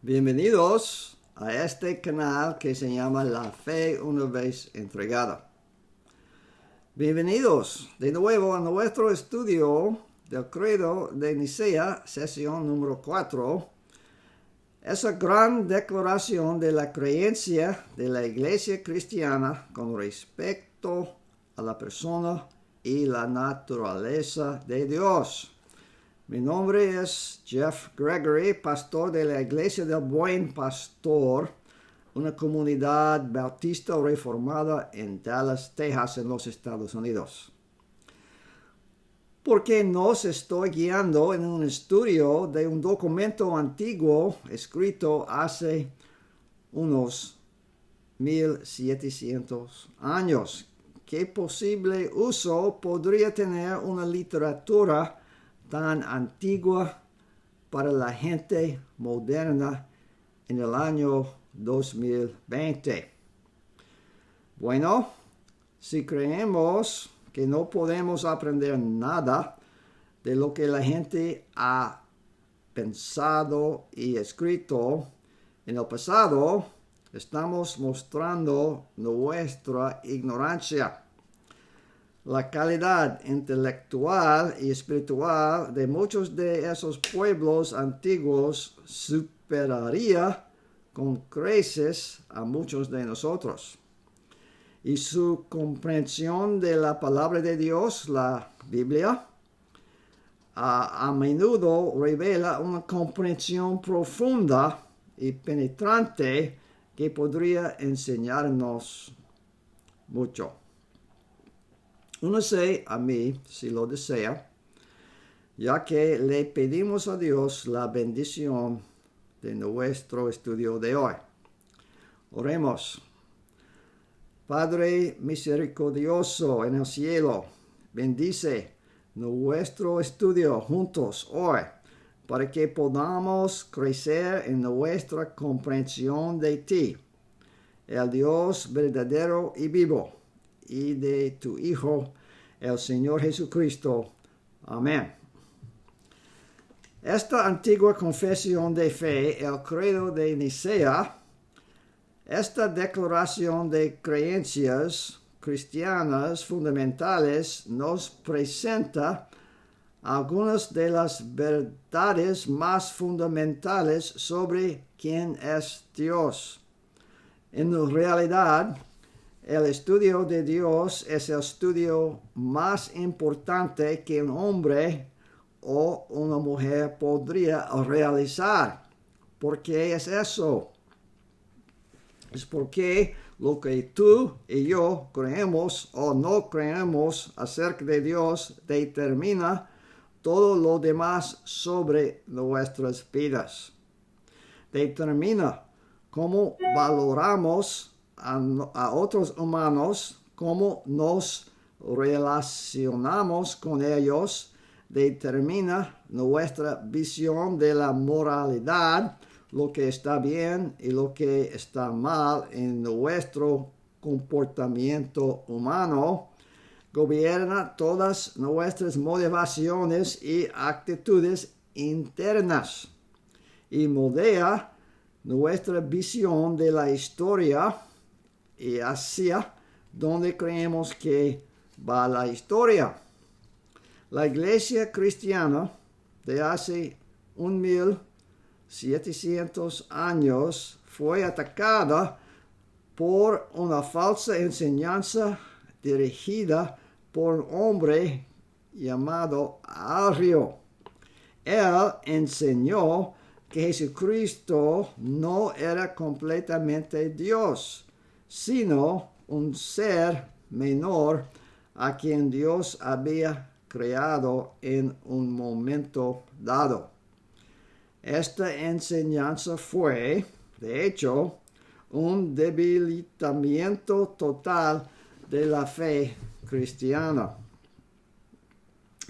Bienvenidos a este canal que se llama La Fe una vez entregada. Bienvenidos de nuevo a nuestro estudio del Credo de Nicea, sesión número 4. Esa gran declaración de la creencia de la Iglesia cristiana con respecto a la persona y la naturaleza de Dios. Mi nombre es Jeff Gregory, pastor de la Iglesia del Buen Pastor, una comunidad bautista reformada en Dallas, Texas, en los Estados Unidos. Porque nos estoy guiando en un estudio de un documento antiguo escrito hace unos 1700 años. ¿Qué posible uso podría tener una literatura tan antigua para la gente moderna en el año 2020? Bueno, si creemos que no podemos aprender nada de lo que la gente ha pensado y escrito en el pasado, estamos mostrando nuestra ignorancia. La calidad intelectual y espiritual de muchos de esos pueblos antiguos superaría con creces a muchos de nosotros. Y su comprensión de la palabra de Dios, la Biblia, a menudo revela una comprensión profunda y penetrante que podría enseñarnos mucho. Únase a mí si lo desea, ya que le pedimos a Dios la bendición de nuestro estudio de hoy. Oremos. Padre misericordioso en el cielo, bendice nuestro estudio juntos hoy, para que podamos crecer en nuestra comprensión de ti, el Dios verdadero y vivo, y de tu Hijo, el Señor Jesucristo. Amén. Esta antigua confesión de fe, el Credo de Nicea, esta declaración de creencias cristianas fundamentales nos presenta algunas de las verdades más fundamentales sobre quién es Dios. En realidad, el estudio de Dios es el estudio más importante que un hombre o una mujer podría realizar. ¿Por qué es eso? Es porque lo que tú y yo creemos o no creemos acerca de Dios determina todo lo demás sobre nuestras vidas. Determina cómo valoramos a otros humanos, cómo nos relacionamos con ellos, determina nuestra visión de la moralidad, lo que está bien y lo que está mal en nuestro comportamiento humano, gobierna todas nuestras motivaciones y actitudes internas y moldea nuestra visión de la historia y hacia donde creemos que va la historia. La iglesia cristiana de hace 1700 años fue atacada por una falsa enseñanza dirigida por un hombre llamado Arrio. Él enseñó que Jesucristo no era completamente Dios, sino un ser menor a quien Dios había creado en un momento dado. Esta enseñanza fue, de hecho, un debilitamiento total de la fe cristiana.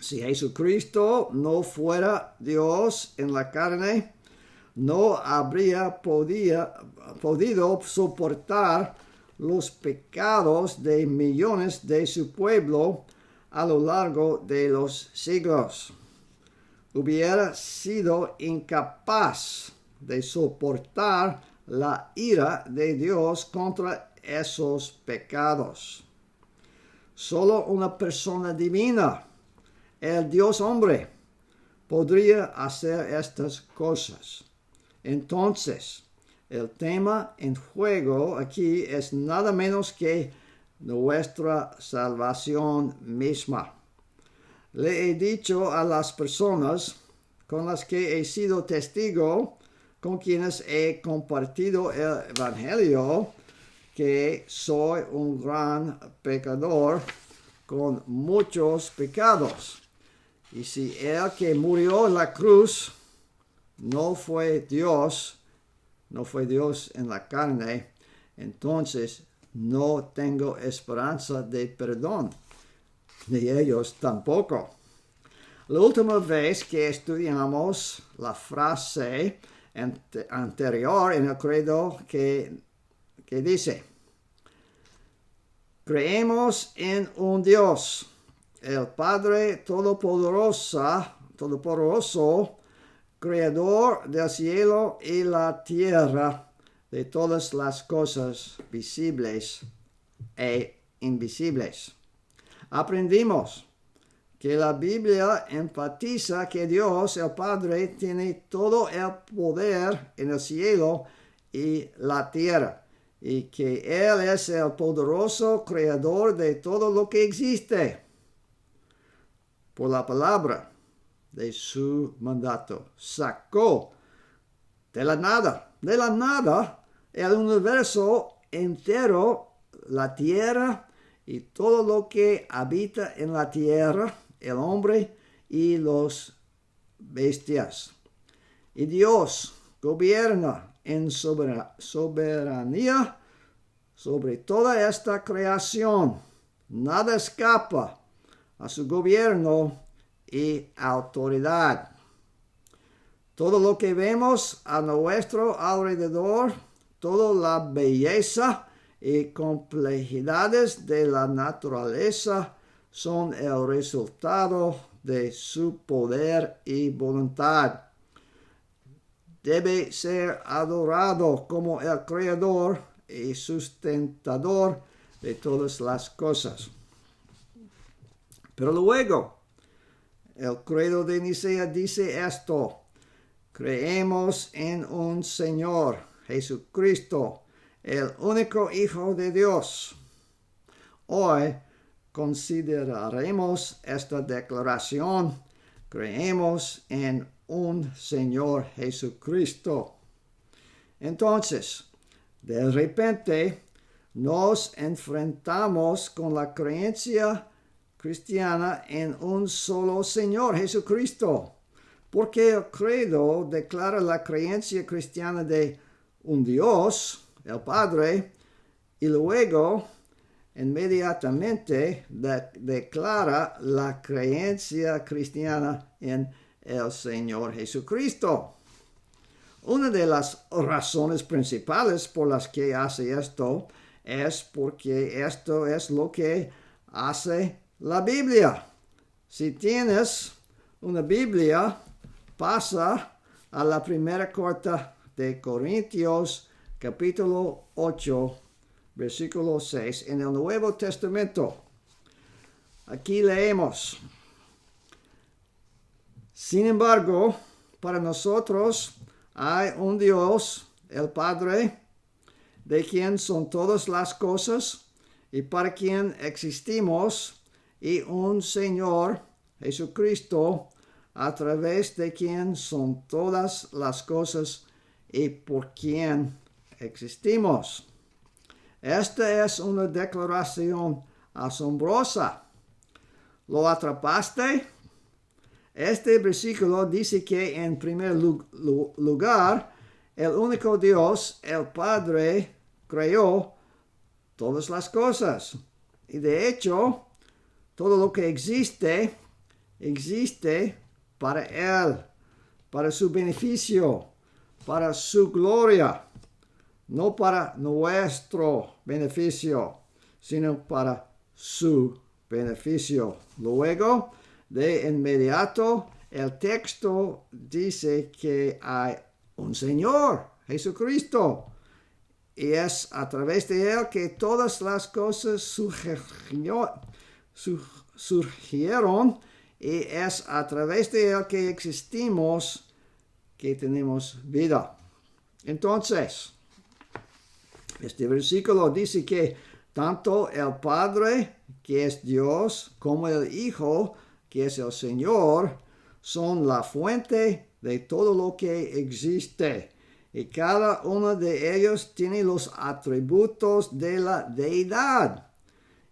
Si Jesucristo no fuera Dios en la carne, no habría podido soportar los pecados de millones de su pueblo a lo largo de los siglos. Hubiera sido incapaz de soportar la ira de Dios contra esos pecados. Solo una persona divina, el Dios hombre, podría hacer estas cosas. Entonces, el tema en juego aquí es nada menos que nuestra salvación misma. Le he dicho a las personas con las que he sido testigo, con quienes he compartido el Evangelio, que soy un gran pecador con muchos pecados. Y si el que murió en la cruz no fue Dios en la carne, entonces no tengo esperanza de perdón, ni ellos tampoco. La última vez que estudiamos la frase anterior en el credo que dice: creemos en un Dios, el Padre Todopoderoso, Creador del cielo y la tierra, de todas las cosas visibles e invisibles. Aprendimos que la Biblia enfatiza que Dios, el Padre, tiene todo el poder en el cielo y la tierra, y que Él es el poderoso creador de todo lo que existe. Por la palabra de su mandato, sacó de la nada, el universo entero, la tierra y todo lo que habita en la tierra, el hombre y los bestias. Y Dios gobierna en soberanía sobre toda esta creación. Nada escapa a su gobierno y autoridad. Todo lo que vemos a nuestro alrededor, toda la belleza y complejidades de la naturaleza son el resultado de su poder y voluntad. Debe ser adorado como el creador y sustentador de todas las cosas. Pero luego, el credo de Nicea dice esto: creemos en un Señor, Jesucristo, el único Hijo de Dios. Hoy consideraremos esta declaración: creemos en un Señor Jesucristo. Entonces, de repente, nos enfrentamos con la creencia cristiana en un solo Señor, Jesucristo, porque el credo declara la creencia cristiana de un Dios, el Padre, y luego inmediatamente declara la creencia cristiana en el Señor Jesucristo. Una de las razones principales por las que hace esto es porque esto es lo que hace la Biblia. Si tienes una Biblia, pasa a la primera carta de Corintios, capítulo 8, versículo 6, en el Nuevo Testamento. Aquí leemos: sin embargo, para nosotros hay un Dios, el Padre, de quien son todas las cosas y para quien existimos, y un Señor, Jesucristo, a través de quien son todas las cosas y por quien existimos. Esta es una declaración asombrosa. ¿Lo atrapaste? Este versículo dice que en primer lugar, el único Dios, el Padre, creó todas las cosas. Y de hecho, todo lo que existe para Él, para su beneficio, para su gloria, no para nuestro beneficio, sino para su beneficio. Luego, de inmediato, el texto dice que hay un Señor, Jesucristo. Y es a través de Él que todas las cosas surgieron, y es a través de Él que existimos, que tenemos vida. Entonces, este versículo dice que tanto el Padre, que es Dios, como el Hijo, que es el Señor, son la fuente de todo lo que existe. Y cada uno de ellos tiene los atributos de la deidad.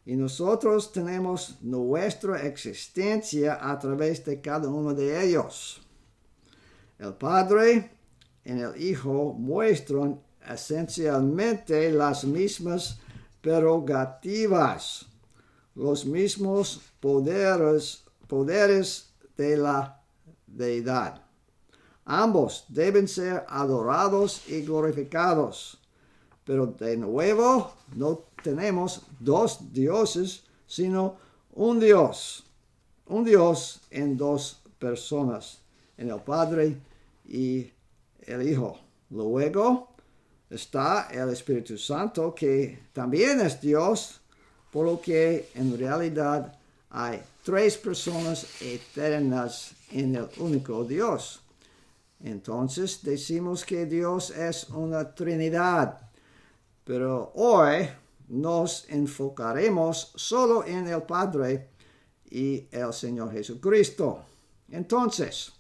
Y nosotros tenemos nuestra existencia a través de cada uno de ellos. El Padre y el Hijo muestran esencialmente las mismas prerrogativas, los mismos poderes de la deidad. Ambos deben ser adorados y glorificados. Pero de nuevo, no tenemos dos dioses, sino un Dios. Un Dios en dos personas, en el Padre y el Hijo. Luego está el Espíritu Santo, que también es Dios, por lo que en realidad hay tres personas eternas en el único Dios. Entonces decimos que Dios es una Trinidad, pero hoy nos enfocaremos solo en el Padre y el Señor Jesucristo. Entonces,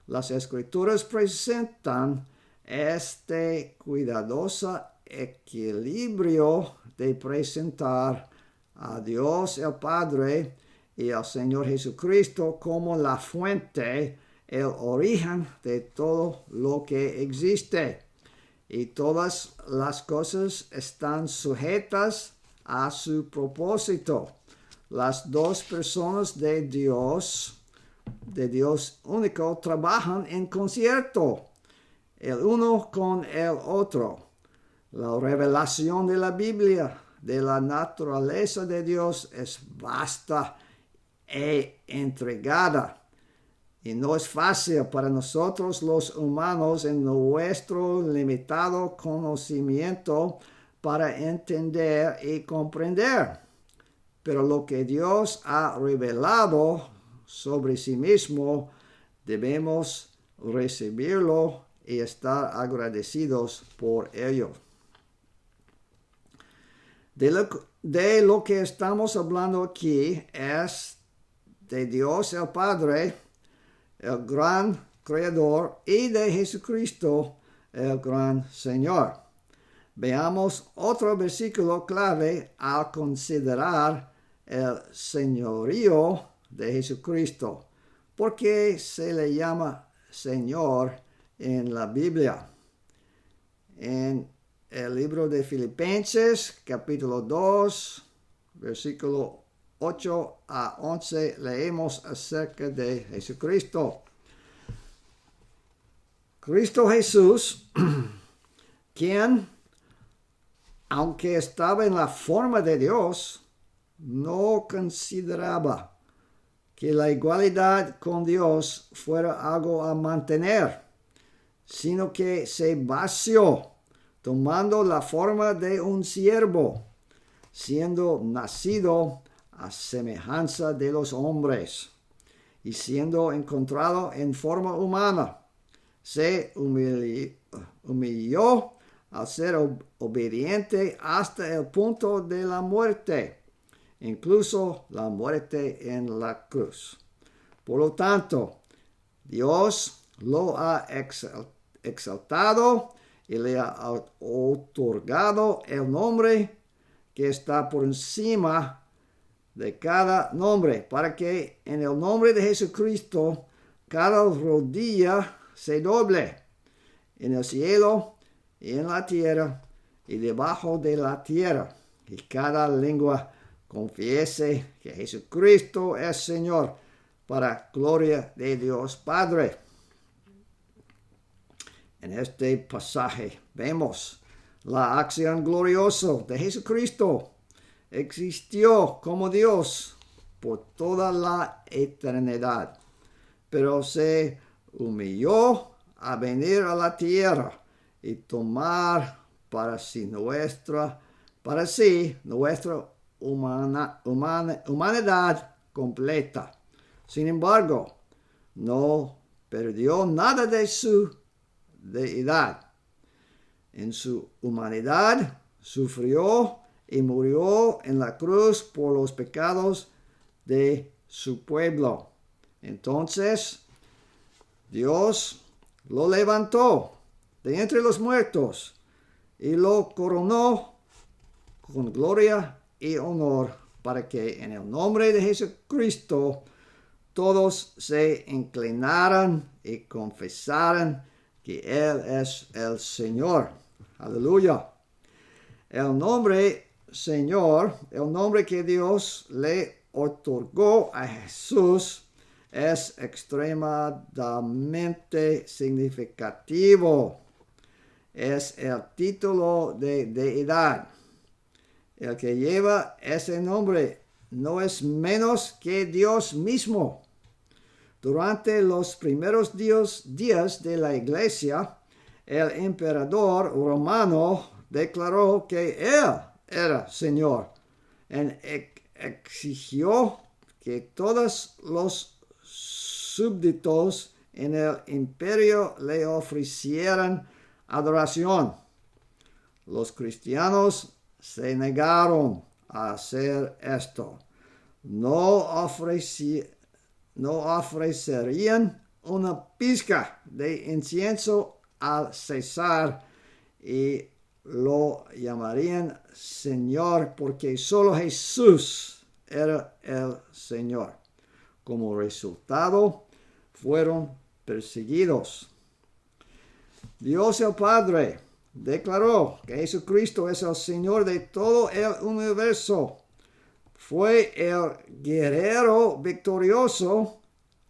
las Escrituras presentan este cuidadoso equilibrio de presentar a Dios el Padre y al Señor Jesucristo como la fuente, el origen de todo lo que existe. Y todas las cosas están sujetas a su propósito. Las dos personas de Dios único, trabajan en concierto, el uno con el otro. La revelación de la Biblia, de la naturaleza de Dios, es vasta e entregada. Y no es fácil para nosotros los humanos en nuestro limitado conocimiento para entender y comprender. Pero lo que Dios ha revelado sobre sí mismo, debemos recibirlo y estar agradecidos por ello. De lo que estamos hablando aquí es de Dios el Padre, el gran Creador, y de Jesucristo, el gran Señor. Veamos otro versículo clave al considerar el señorío de Jesucristo. ¿Por qué se le llama Señor en la Biblia? En el libro de Filipenses, capítulo 2, versículo 8 a 11, leemos acerca de Jesucristo. Cristo Jesús, quien, aunque estaba en la forma de Dios, no consideraba que la igualdad con Dios fuera algo a mantener, sino que se vació, tomando la forma de un siervo, siendo nacido a semejanza de los hombres, y siendo encontrado en forma humana, se humilló al ser obediente hasta el punto de la muerte, incluso la muerte en la cruz. Por lo tanto, Dios lo ha exaltado y le ha otorgado el nombre que está por encima de cada nombre, para que en el nombre de Jesucristo cada rodilla se doble, en el cielo y en la tierra y debajo de la tierra, y cada lengua confiese que Jesucristo es Señor, para gloria de Dios Padre. En este pasaje vemos la acción gloriosa de Jesucristo. Existió como Dios por toda la eternidad, pero se humilló a venir a la tierra y tomar para sí nuestra humanidad completa. Sin embargo, no perdió nada de su deidad. En su humanidad sufrió y murió en la cruz por los pecados de su pueblo. Entonces, Dios lo levantó de entre los muertos y lo coronó con gloria y honor para que en el nombre de Jesucristo todos se inclinaran y confesaran que Él es el Señor. Aleluya. El nombre Señor, el nombre que Dios le otorgó a Jesús, es extremadamente significativo. Es el título de deidad. El que lleva ese nombre no es menos que Dios mismo. Durante los primeros días de la iglesia, el emperador romano declaró que Él era Señor y exigió que todos los súbditos en el imperio le ofrecieran adoración. Los cristianos se negaron a hacer esto. No ofrecerían una pizca de incienso al César y lo llamarían Señor porque solo Jesús era el Señor. Como resultado, fueron perseguidos. Dios el Padre declaró que Jesucristo es el Señor de todo el universo. Fue el guerrero victorioso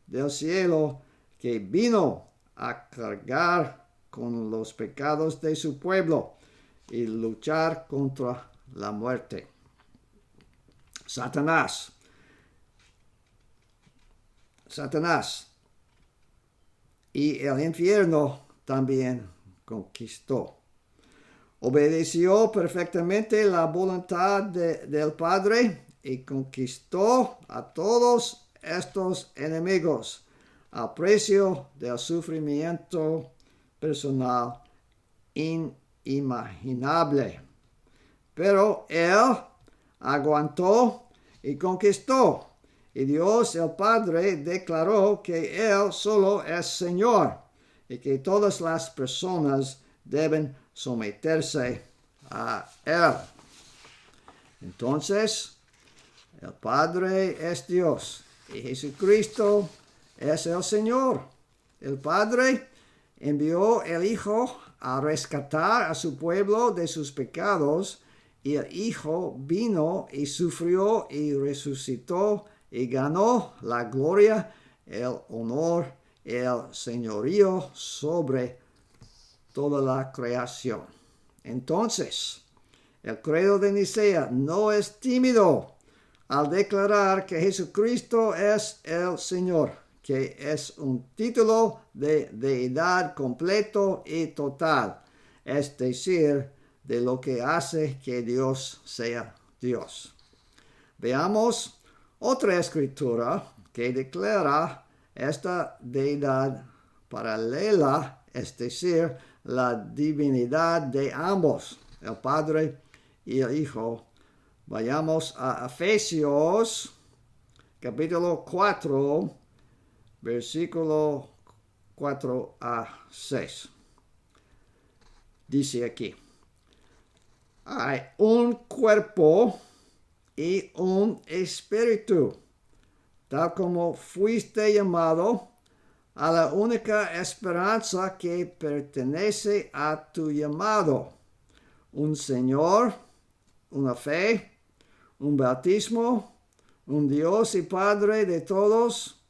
del cielo que vino a cargar con los pecados de su pueblo y luchar contra la muerte. Satanás y el infierno también conquistó. Obedeció perfectamente la voluntad del Padre y conquistó a todos estos enemigos a precio del sufrimiento personal inimaginable. Pero Él aguantó y conquistó. Y Dios el Padre declaró que Él solo es Señor y que todas las personas deben someterse a Él. Entonces, el Padre es Dios y Jesucristo es el Señor. El Padre envió el Hijo a rescatar a su pueblo de sus pecados y el Hijo vino y sufrió y resucitó y ganó la gloria, el honor, el señorío sobre toda la creación. Entonces, el credo de Nicea no es tímido al declarar que Jesucristo es el Señor, que es un título de deidad completo y total, es decir, de lo que hace que Dios sea Dios. Veamos otra escritura que declara esta deidad paralela, es decir, la divinidad de ambos, el Padre y el Hijo. Vayamos a Efesios, capítulo 4, versículo 4 a 6. Dice aquí: hay un cuerpo y un espíritu, tal como fuiste llamado a la única esperanza que pertenece a tu llamado, un Señor, una fe, un bautismo, un Dios y Padre de todos,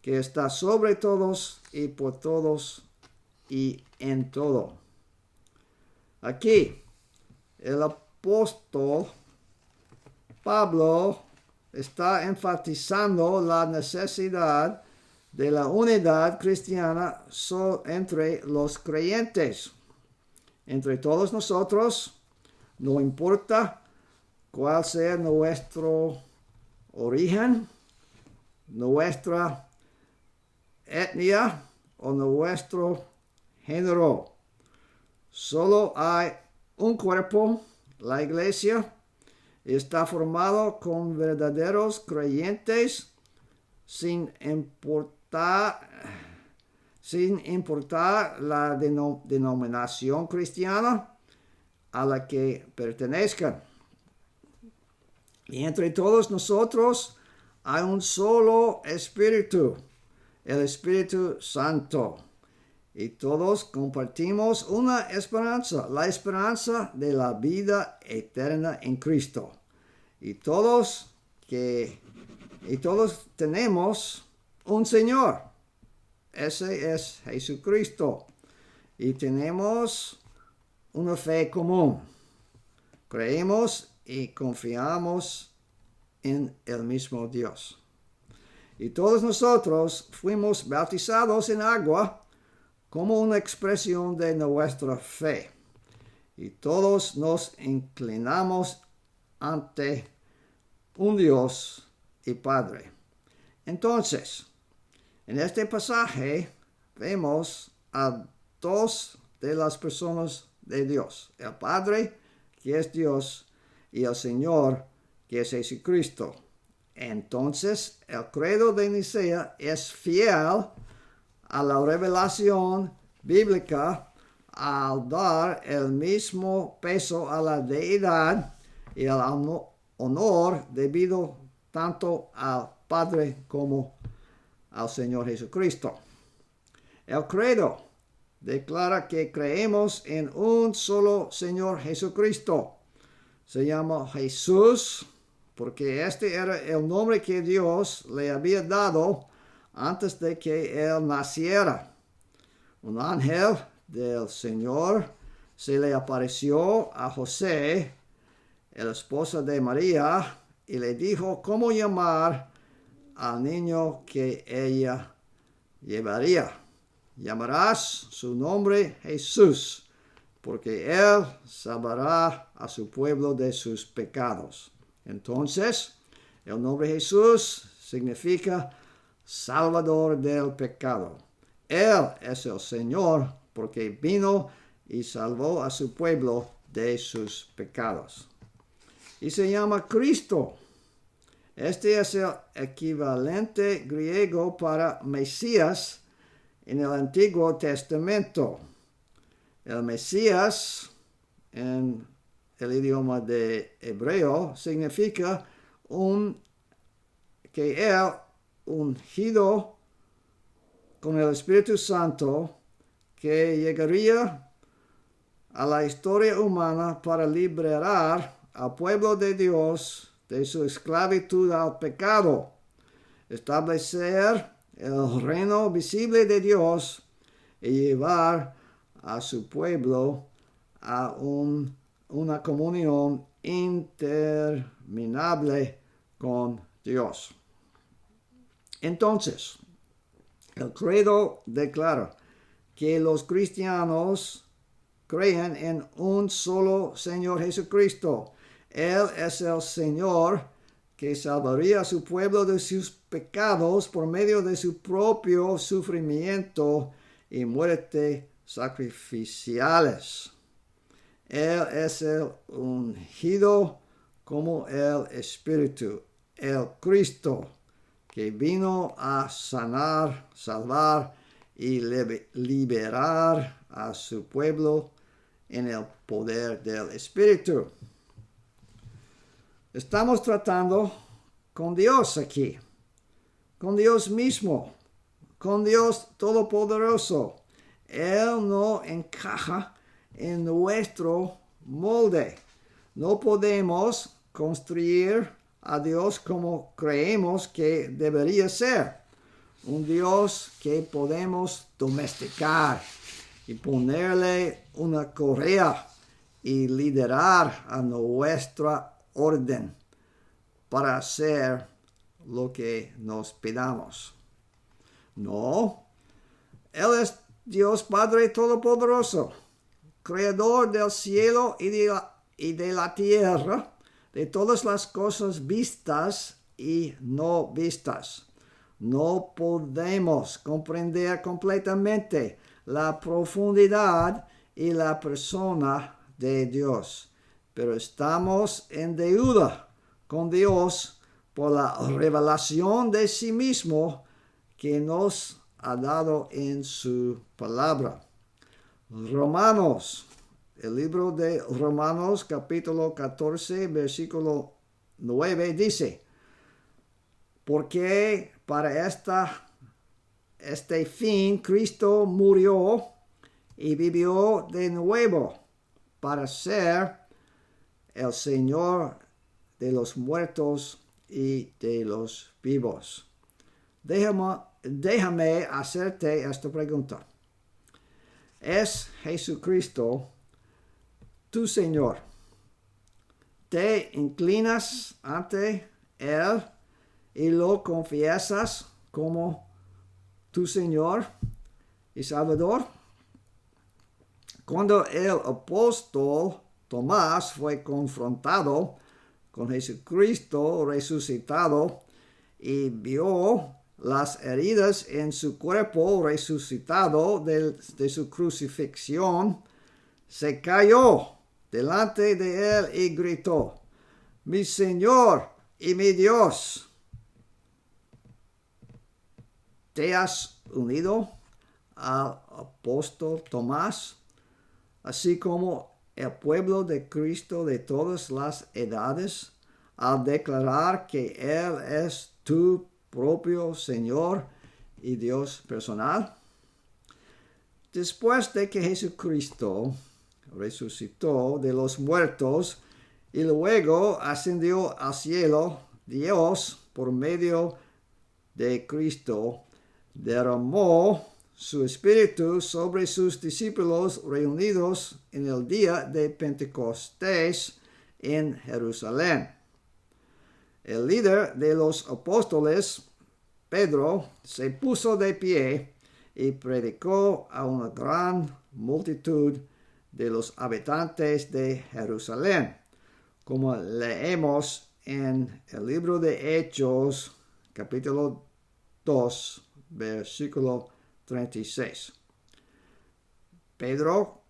que está sobre todos y por todos y en todo. Aquí, el apóstol Pablo está enfatizando la necesidad de la unidad cristiana entre los creyentes. Entre todos nosotros, no importa cuál sea nuestro origen, nuestra etnia o nuestro género. Solo hay un cuerpo, la iglesia, y está formado con verdaderos creyentes sin importar la denominación cristiana a la que pertenezcan. Y entre todos nosotros hay un solo Espíritu, el Espíritu Santo. Y todos compartimos una esperanza, la esperanza de la vida eterna en Cristo. Y todos tenemos un Señor. Ese es Jesucristo. Y tenemos una fe común. Creemos y confiamos en el mismo Dios. Y todos nosotros fuimos bautizados en agua como una expresión de nuestra fe. Y todos nos inclinamos ante un Dios y Padre. Entonces, en este pasaje vemos a dos de las personas de Dios, el Padre, que es Dios, y el Señor, que es Jesucristo. Entonces, el credo de Nicea es fiel a la revelación bíblica al dar el mismo peso a la deidad y al honor debido tanto al Padre como al Señor Jesucristo. El credo declara que creemos en un solo Señor Jesucristo. Se llama Jesús porque este era el nombre que Dios le había dado antes de que él naciera. Un ángel del Señor se le apareció a José, el esposo de María, y le dijo cómo llamar al niño que ella llevaría. Llamarás su nombre Jesús, porque él salvará a su pueblo de sus pecados. Entonces, el nombre Jesús significa Salvador del pecado. Él es el Señor porque vino y salvó a su pueblo de sus pecados. Y se llama Cristo. Este es el equivalente griego para Mesías en el Antiguo Testamento. El Mesías en el idioma de hebreo significa que él ungido con el Espíritu Santo que llegaría a la historia humana para liberar al pueblo de Dios de su esclavitud al pecado, establecer el reino visible de Dios y llevar a su pueblo a una comunión interminable con Dios. Entonces, el credo declara que los cristianos creen en un solo Señor Jesucristo. Él es el Señor que salvaría a su pueblo de sus pecados por medio de su propio sufrimiento y muerte sacrificiales. Él es el ungido como el Espíritu, el Cristo, que vino a sanar, salvar y liberar a su pueblo en el poder del Espíritu. Estamos tratando con Dios aquí, con Dios mismo, con Dios Todopoderoso. Él no encaja en nuestro molde. No podemos construir a Dios como creemos que debería ser. Un Dios que podemos domesticar y ponerle una correa y liderar a nuestra orden para hacer lo que nos pidamos. No. Él es Dios Padre Todopoderoso, Creador del cielo y de la tierra, de todas las cosas vistas y no vistas. No podemos comprender completamente la profundidad y la persona de Dios, pero estamos en deuda con Dios por la revelación de sí mismo que nos ha dado en su palabra. Romanos, el libro de Romanos capítulo 14 versículo 9 dice: porque para este fin Cristo murió y vivió de nuevo para ser el Señor de los muertos y de los vivos. Déjame hacerte esta pregunta. ¿Es Jesucristo tu Señor? ¿Te inclinas ante Él y lo confiesas como tu Señor y Salvador? Cuando el apóstol Tomás fue confrontado con Jesucristo resucitado y vio las heridas en su cuerpo resucitado de su crucifixión, se cayó delante de él y gritó: mi Señor y mi Dios. ¿Te has unido al apóstol Tomás, así como el pueblo de Cristo de todas las edades, al declarar que Él es tu propio Señor y Dios personal? Después de que Jesucristo resucitó de los muertos y luego ascendió al cielo, Dios, por medio de Cristo, derramó su espíritu sobre sus discípulos reunidos en el día de Pentecostés en Jerusalén. El líder de los apóstoles, Pedro, se puso de pie y predicó a una gran multitud de los habitantes de Jerusalén, como leemos en el libro de Hechos, capítulo 2, versículo 36. Pedro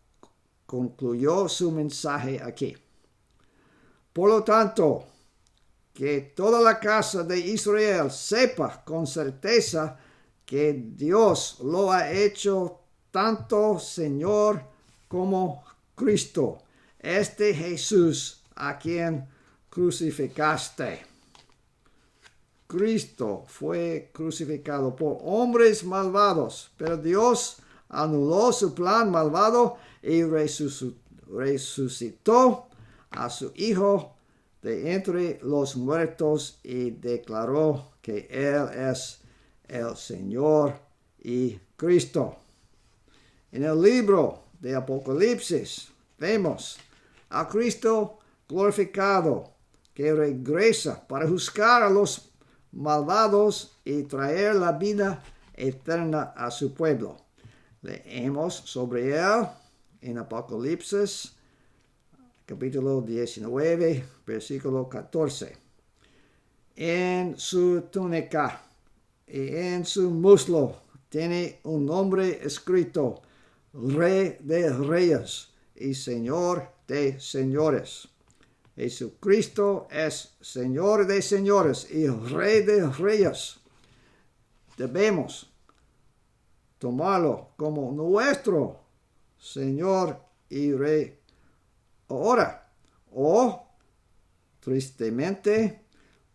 concluyó su mensaje aquí: por lo tanto, que toda la casa de Israel sepa con certeza que Dios lo ha hecho tanto Señor como Cristo, este Jesús a quien crucificaste. Cristo fue crucificado por hombres malvados, pero Dios anuló su plan malvado y resucitó a su Hijo de entre los muertos y declaró que Él es el Señor y Cristo. En el libro de Apocalipsis vemos a Cristo glorificado que regresa para juzgar a los malvados y traer la vida eterna a su pueblo. Leemos sobre él en Apocalipsis capítulo 19, versículo 14. En su túnica y en su muslo tiene un nombre escrito: Rey de Reyes y Señor de Señores. Jesucristo es Señor de señores y Rey de reyes. Debemos tomarlo como nuestro Señor y Rey ahora, o tristemente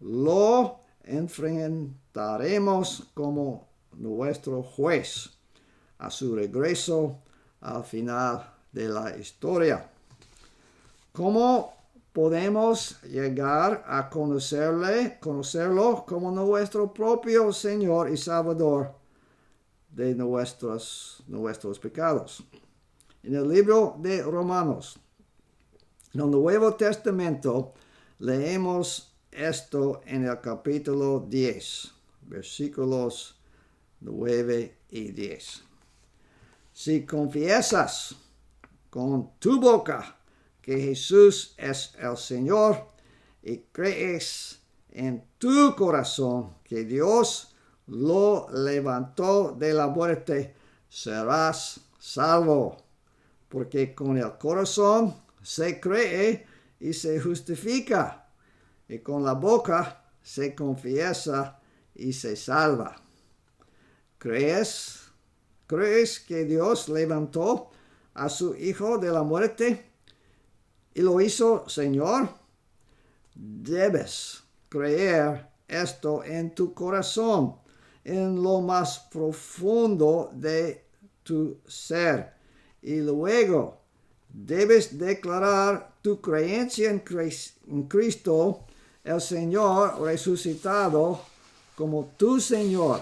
lo enfrentaremos como nuestro juez a su regreso al final de la historia. ¿Cómo podemos llegar a conocerlo como nuestro propio Señor y Salvador de nuestros pecados? En el libro de Romanos, en el Nuevo Testamento, leemos esto en el capítulo 10, versículos 9 y 10. Si confiesas con tu boca que Jesús es el Señor y crees en tu corazón que Dios lo levantó de la muerte, serás salvo. Porque con el corazón se cree y se justifica, y con la boca se confiesa y se salva. ¿Crees que Dios levantó a su Hijo de la muerte y lo hizo Señor? Debes creer esto en tu corazón, en lo más profundo de tu ser. Y luego debes declarar tu creencia en Cristo, el Señor resucitado, como tu Señor,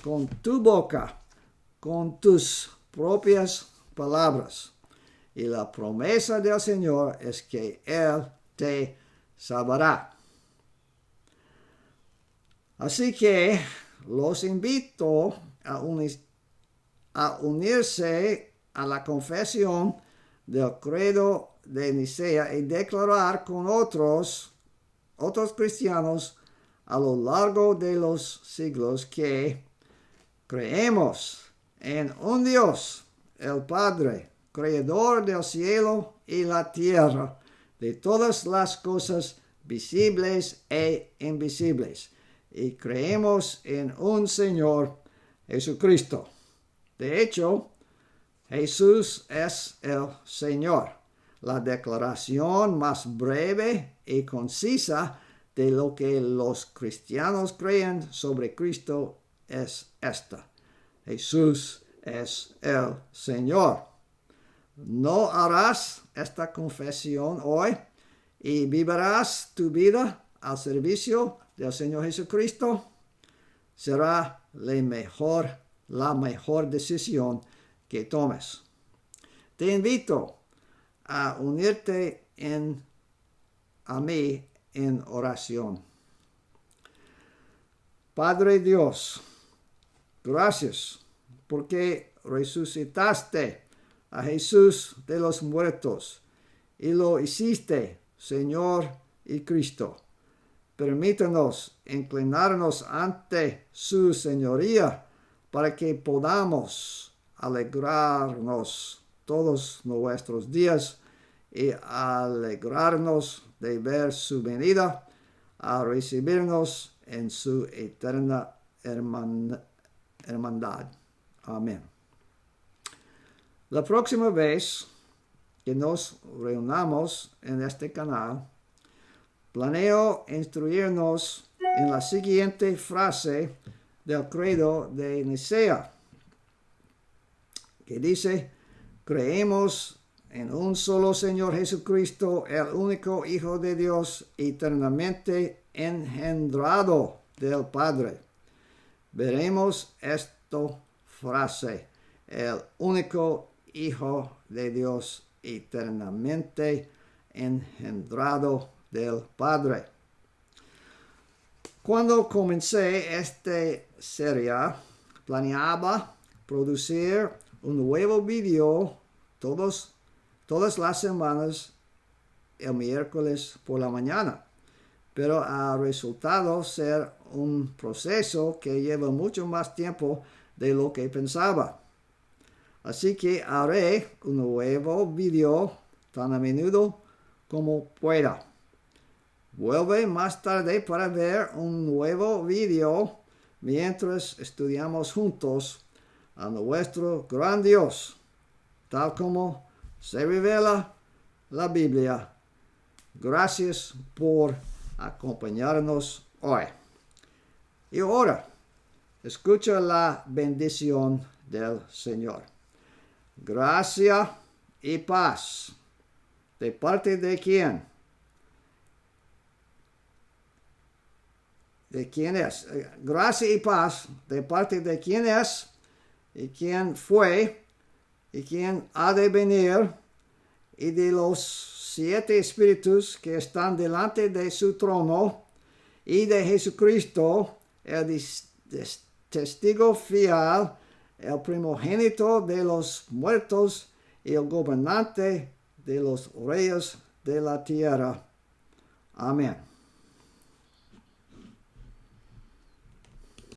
con tu boca, con tus propias palabras. Y la promesa del Señor es que Él te salvará. Así que los invito a unirse a la confesión del credo de Nicea y declarar con otros cristianos a lo largo de los siglos que creemos en un Dios, el Padre, creador del cielo y la tierra, de todas las cosas visibles e invisibles, y creemos en un Señor Jesucristo. De hecho, Jesús es el Señor. La declaración más breve y concisa de lo que los cristianos creen sobre Cristo es esta: Jesús es el Señor. ¿No harás esta confesión hoy y vivirás tu vida al servicio del Señor Jesucristo? Será la mejor decisión que tomes. Te invito a unirte a mí en oración. Padre Dios, gracias porque resucitaste a Jesús de los muertos y lo hiciste Señor y Cristo. Permítanos inclinarnos ante su señoría para que podamos alegrarnos todos nuestros días y alegrarnos de ver su venida a recibirnos en su eterna hermandad. Amén. La próxima vez que nos reunamos en este canal, planeo instruirnos en la siguiente frase del credo de Nicea, que dice: creemos en un solo Señor Jesucristo, el único Hijo de Dios, eternamente engendrado del Padre. Veremos esta frase: el único Hijo de Dios, eternamente engendrado del Padre. Cuando comencé esta serie, planeaba producir un nuevo video todas las semanas el miércoles por la mañana, pero ha resultado ser un proceso que lleva mucho más tiempo de lo que pensaba. Así que haré un nuevo video tan a menudo como pueda. Vuelve más tarde para ver un nuevo video mientras estudiamos juntos a nuestro gran Dios, tal como se revela la Biblia. Gracias por acompañarnos hoy. Y ahora, escucha la bendición del Señor. Gracia y paz. ¿De parte de quién? ¿De quién es? Gracia y paz. ¿De parte de quién es? ¿Y quién fue? ¿Y quién ha de venir? Y de los 7 espíritus que están delante de su trono, y de Jesucristo, el testigo fiel, el primogénito de los muertos y el gobernante de los reyes de la tierra. Amén.